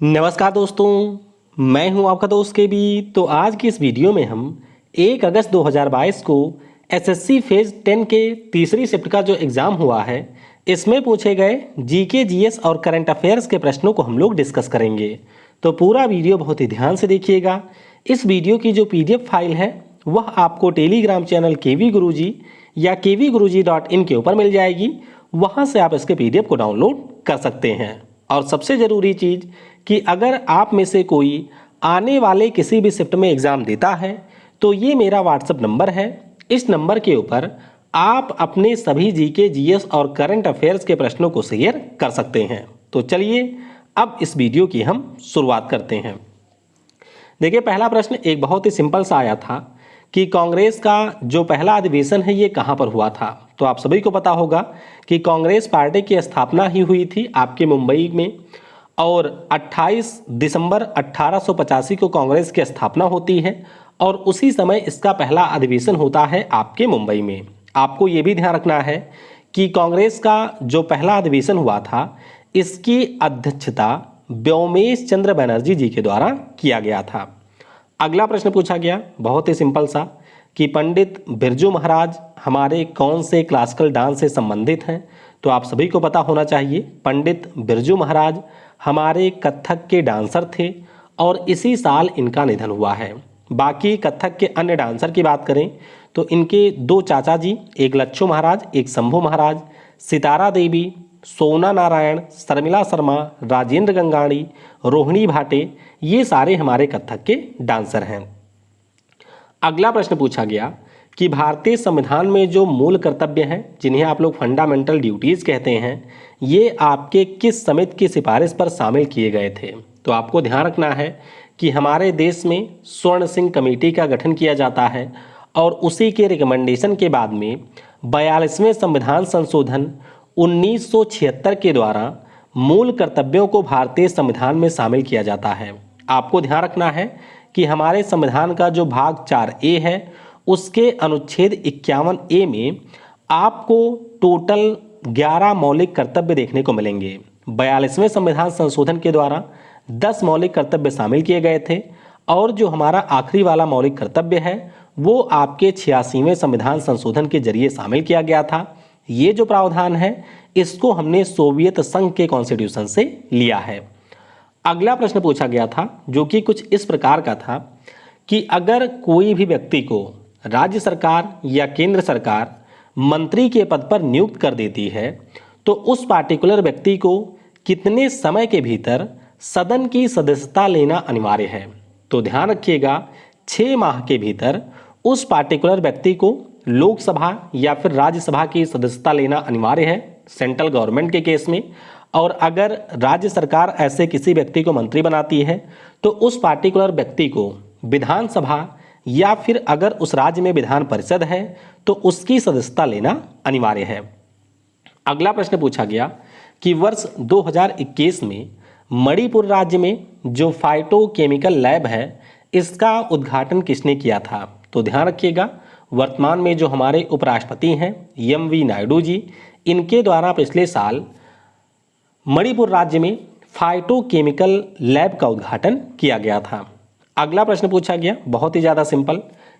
नमस्कार दोस्तों, मैं हूं आपका दोस्त के बी। तो आज की इस वीडियो में हम 1 अगस्त 2022 को एसएससी फेज 10 के तीसरी शिफ्ट का जो एग्ज़ाम हुआ है, इसमें पूछे गए जीके, जीएस और करंट अफेयर्स के प्रश्नों को हम लोग डिस्कस करेंगे। तो पूरा वीडियो बहुत ही ध्यान से देखिएगा। इस वीडियो की जो पीडीएफ फाइल है वह आपको टेलीग्राम चैनल केवी गुरुजी या kvguruji.in के ऊपर मिल जाएगी। वहाँ से आप इसके पीडीएफ को डाउनलोड कर सकते हैं। और सबसे ज़रूरी चीज़ कि अगर आप में से कोई आने वाले किसी भी शिफ्ट में एग्ज़ाम देता है तो ये मेरा व्हाट्सएप नंबर है। इस नंबर के ऊपर आप अपने सभी जीके, जीएस और करंट अफेयर्स के प्रश्नों को शेयर कर सकते हैं। तो चलिए अब इस वीडियो की हम शुरुआत करते हैं। देखिए, पहला प्रश्न एक बहुत ही सिंपल सा आया था कि कांग्रेस का जो पहला अधिवेशन है ये कहाँ पर हुआ था। तो आप सभी को पता होगा कि कांग्रेस पार्टी की स्थापना ही हुई थी आपके मुंबई में, और 28 दिसंबर 1885 को कांग्रेस की स्थापना होती है और उसी समय इसका पहला अधिवेशन होता है आपके मुंबई में। आपको ये भी ध्यान रखना है कि कांग्रेस का जो पहला अधिवेशन हुआ था इसकी अध्यक्षता व्योमेश चंद्र बनर्जी जी के द्वारा किया गया था। अगला प्रश्न पूछा गया बहुत ही सिंपल सा कि पंडित बिरजू महाराज हमारे कौन से क्लासिकल डांस से संबंधित हैं। तो आप सभी को पता होना चाहिए पंडित बिरजू महाराज हमारे कथक के डांसर थे और इसी साल इनका निधन हुआ है। बाकी कथक के अन्य डांसर की बात करें तो इनके दो चाचा जी, एक लच्छू महाराज, एक शंभू महाराज, सितारा देवी, सोना नारायण, शर्मिला शर्मा, राजेंद्र गंगाणी, रोहिणी भाटे, ये सारे हमारे कथक के डांसर हैं। अगला प्रश्न पूछा गया कि भारतीय संविधान में जो मूल कर्तव्य हैं जिन्हें आप लोग फंडामेंटल ड्यूटीज़ कहते हैं, ये आपके किस समिति की सिफारिश पर शामिल किए गए थे। तो आपको ध्यान रखना है कि हमारे देश में स्वर्ण सिंह कमेटी का गठन किया जाता है और उसी के रिकमेंडेशन के बाद में 42वें संविधान संशोधन 1976 के द्वारा मूल कर्तव्यों को भारतीय संविधान में शामिल किया जाता है। आपको ध्यान रखना है कि हमारे संविधान का जो भाग 4A है उसके अनुच्छेद 51A में आपको टोटल 11 मौलिक कर्तव्य देखने को मिलेंगे। 42वें संविधान संशोधन के द्वारा 10 मौलिक कर्तव्य शामिल किए गए थे और जो हमारा आखिरी वाला मौलिक कर्तव्य है वो आपके 86वें संविधान संशोधन के जरिए शामिल किया गया था। ये जो प्रावधान है इसको हमने सोवियत संघ के कॉन्स्टिट्यूशन से लिया है। अगला प्रश्न पूछा गया था जो कि कुछ इस प्रकार का था कि अगर कोई भी व्यक्ति को राज्य सरकार या केंद्र सरकार मंत्री के पद पर नियुक्त कर देती है तो उस पार्टिकुलर व्यक्ति को कितने समय के भीतर सदन की सदस्यता लेना अनिवार्य है। तो ध्यान रखिएगा 6 माह के भीतर उस पार्टिकुलर व्यक्ति को लोकसभा या फिर राज्यसभा की सदस्यता लेना अनिवार्य है सेंट्रल गवर्नमेंट के केस में। और अगर राज्य सरकार ऐसे किसी व्यक्ति को मंत्री बनाती है तो उस पार्टिकुलर व्यक्ति को विधानसभा या फिर अगर उस राज्य में विधान परिषद है तो उसकी सदस्यता लेना अनिवार्य है। अगला प्रश्न पूछा गया कि वर्ष 2021 में मणिपुर राज्य में जो फाइटोकेमिकल लैब है इसका उद्घाटन किसने किया था। तो ध्यान रखिएगा वर्तमान में जो हमारे उपराष्ट्रपति हैं MV नायडू जी, इनके द्वारा पिछले साल मणिपुर राज्य में फाइटोकेमिकल लैब का उद्घाटन किया गया था। अगला प्रश्न पूछा गया बहुत ही ज़्यादा सिंपल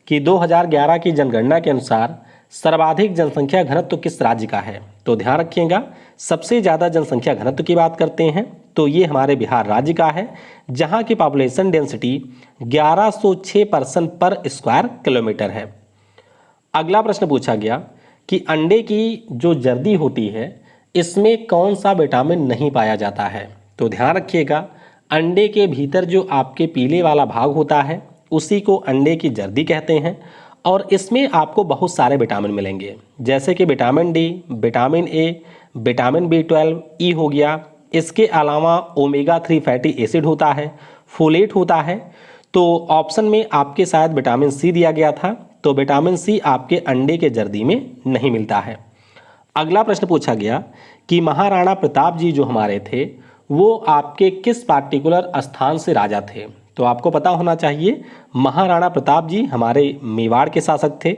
कि 2011 की जनगणना के अनुसार सर्वाधिक जनसंख्या घनत्व किस राज्य का है। तो ध्यान रखिएगा सबसे ज़्यादा जनसंख्या घनत्व की बात करते हैं तो ये हमारे बिहार राज्य का है जहाँ की पॉपुलेशन डेंसिटी 1106 पर्सन पर स्क्वायर किलोमीटर है। अगला प्रश्न पूछा गया कि अंडे की जो जर्दी होती है इसमें कौन सा विटामिन नहीं पाया जाता है। तो ध्यान रखिएगा अंडे के भीतर जो आपके पीले वाला भाग होता है उसी को अंडे की जर्दी कहते हैं और इसमें आपको बहुत सारे विटामिन मिलेंगे जैसे कि vitamin D, vitamin A, vitamin B12, ई हो गया। इसके अलावा ओमेगा 3 फैटी एसिड होता है, फोलेट होता है। तो ऑप्शन में आपके शायद विटामिन C दिया गया था, तो विटामिन C आपके अंडे के जर्दी में नहीं मिलता है। अगला प्रश्न पूछा गया कि महाराणा प्रताप जी जो हमारे थे वो आपके किस पार्टिकुलर स्थान से राजा थे। तो आपको पता होना चाहिए महाराणा प्रताप जी हमारे मेवाड़ के शासक थे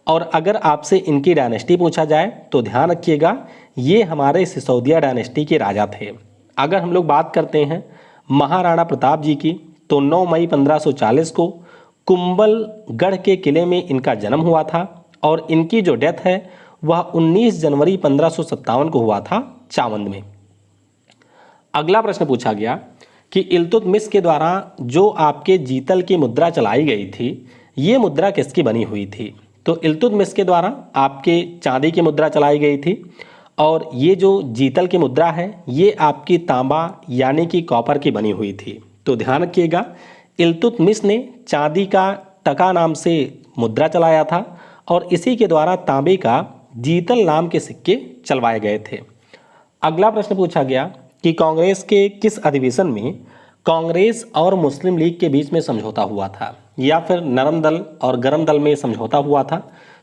और अगर आपसे इनकी डायनेस्टी पूछा जाए तो ध्यान रखिएगा ये हमारे सिसोदिया डायनेस्टी के राजा थे। अगर हम लोग बात करते हैं महाराणा प्रताप जी की। तो 9 मई 1540 को कुंभलगढ़ के किले में इनका जन्म हुआ था और इनकी जो डेथ है वह 19 जनवरी 1557 को हुआ था चावंद में। अगला प्रश्न पूछा गया कि इल्तुतमिश के द्वारा जो आपके जीतल की मुद्रा चलाई गई थी, ये मुद्रा किसकी बनी हुई थी? तो इल्तुतमिश के द्वारा आपके चांदी की मुद्रा चलाई गई थी और ये जो जीतल की मुद्रा है ये आपकी तांबा यानी कि कॉपर की बनी हुई थी। तो ध्यान रखिएगा, इल्तुतमिश ने चांदी का टका नाम से मुद्रा चलाया था और इसी के द्वारा तांबे का जीतल नाम के सिक्के चलवाए गए थे। अगला प्रश्न पूछा गया कि कांग्रेस के किस अधिवेशन में कांग्रेस और मुस्लिम लीग के बीच में समझौता हुआ था, या फिर नरम दल और गरम दल में समझौता हुआ था?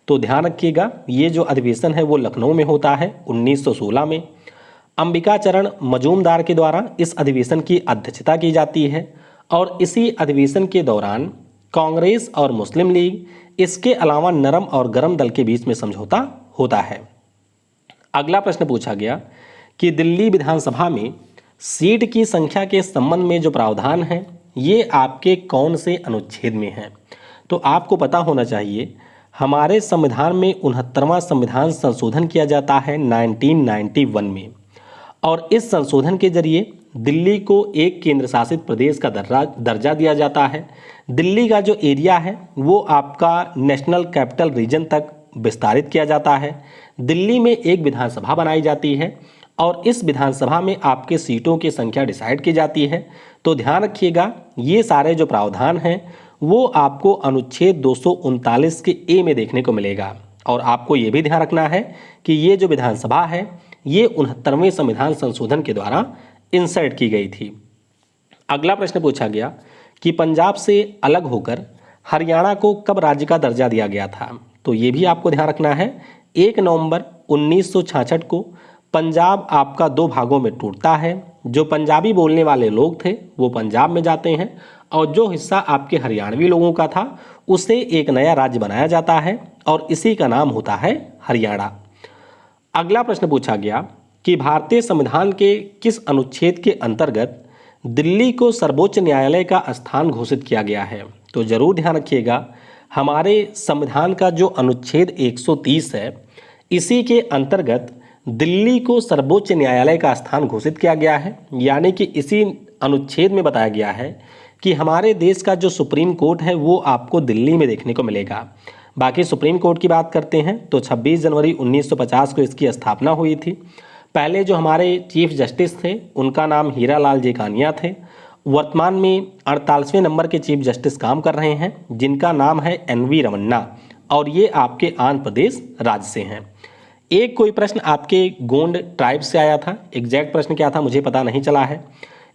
तो ध्यान रखिएगा, ये जो अधिवेशन है वो लखनऊ में होता है 1916 में। अंबिकाचरण मजूमदार के द्वारा इस अधिवेशन की अध्यक्षता की जाती है और इसी अधिवेशन के दौरान कांग्रेस और मुस्लिम लीग, इसके अलावा नरम और गरम दल के बीच में समझौता होता है। अगला प्रश्न पूछा गया कि दिल्ली विधानसभा में सीट की संख्या के संबंध में जो प्रावधान है ये आपके कौन से अनुच्छेद में है? तो आपको पता होना चाहिए, हमारे संविधान में 69वां संविधान संशोधन किया जाता है 1991 में और इस संशोधन के जरिए दिल्ली को एक केंद्र शासित प्रदेश का दर्जा दिया जाता है। दिल्ली का जो एरिया है वो आपका नेशनल कैपिटल रीजन तक विस्तारित किया जाता है। दिल्ली में एक विधानसभा बनाई जाती है और इस विधानसभा में आपके सीटों की संख्या डिसाइड की जाती है। तो ध्यान रखिएगा, ये सारे जो प्रावधान हैं वो आपको अनुच्छेद 239 के ए में देखने को मिलेगा और आपको ये भी ध्यान रखना है कि ये जो विधानसभा है ये 69वें संविधान संशोधन के द्वारा इंसर्ट की गई थी। अगला प्रश्न पूछा गया कि पंजाब से अलग होकर हरियाणा को कब राज्य का दर्जा दिया गया था? तो ये भी आपको ध्यान रखना है, 1 नवंबर 1966 को पंजाब आपका 2 भागों में टूटता है। जो पंजाबी बोलने वाले लोग थे वो पंजाब में जाते हैं और जो हिस्सा आपके हरियाणवी लोगों का था उसे एक नया राज्य बनाया जाता है और इसी का नाम होता है हरियाणा। अगला प्रश्न पूछा गया कि भारतीय संविधान के किस अनुच्छेद के अंतर्गत दिल्ली को सर्वोच्च न्यायालय का स्थान घोषित किया गया है? तो जरूर ध्यान रखिएगा, हमारे संविधान का जो अनुच्छेद 130 है इसी के अंतर्गत दिल्ली को सर्वोच्च न्यायालय का स्थान घोषित किया गया है। यानी कि इसी अनुच्छेद में बताया गया है कि हमारे देश का जो सुप्रीम कोर्ट है वो आपको दिल्ली में देखने को मिलेगा। बाकी सुप्रीम कोर्ट की बात करते हैं तो 26 जनवरी 1950 को इसकी स्थापना हुई थी। पहले जो हमारे चीफ जस्टिस थे उनका नाम हीरालाल जेकानिया थे। वर्तमान में 48वें नंबर के चीफ जस्टिस काम कर रहे हैं जिनका नाम है NV रमन्ना और ये आपके आंध्र प्रदेश राज्य से हैं। एक कोई प्रश्न आपके गोंड ट्राइब से आया था, एग्जैक्ट प्रश्न क्या था मुझे पता नहीं चला है।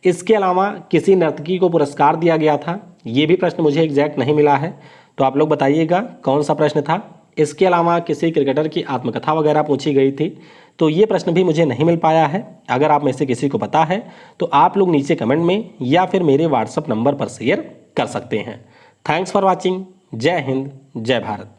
इसके अलावा किसी नर्तकी को पुरस्कार दिया गया था, ये भी प्रश्न मुझे एग्जैक्ट नहीं मिला है, तो आप लोग बताइएगा कौन सा प्रश्न था। इसके अलावा किसी क्रिकेटर की आत्मकथा वगैरह पूछी गई थी, तो ये प्रश्न भी मुझे नहीं मिल पाया है। अगर आप में से किसी को पता है तो आप लोग नीचे कमेंट में या फिर मेरे व्हाट्सएप नंबर पर शेयर कर सकते हैं। Thanks for watching. जय हिंद, जय भारत।